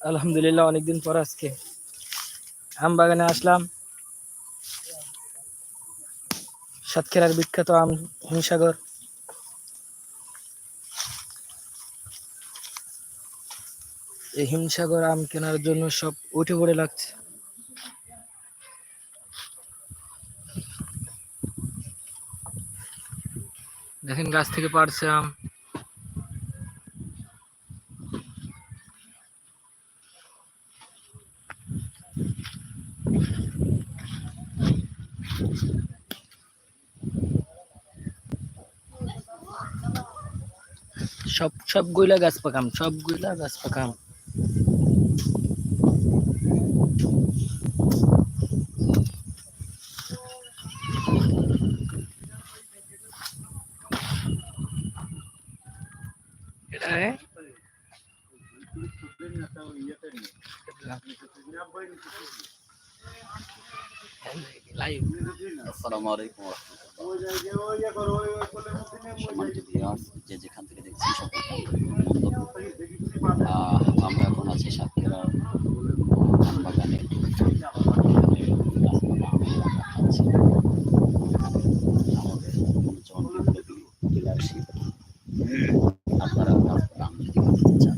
আলহামদুলিল্লাহ, অনেকদিন পর আজকে আম বাগানে আসলাম। সাতক্ষীরার বিখ্যাত আম হিমসাগর। এই হিমসাগর আম কেনার জন্য সব উঠে পড়ে লাগছে। দেখেন গাছ থেকে পাড়ছে আম। সবগুলা গাছ পাকাম, সবগুলা গাছ পাকাম। আসসালামু আলাইকুম ওয়া রাহমাতুল্লাহ। সম্মানিত ভিউয়ার্স, যে যেখান থেকে দেখছেন সকলকে আমরা এখন আছি সাতক্ষীরার আম বাগানে। আমাদের জনপ্রিয় ডিলারশিপ। আপনারা গাছপালা আম যদি কিনতে চান,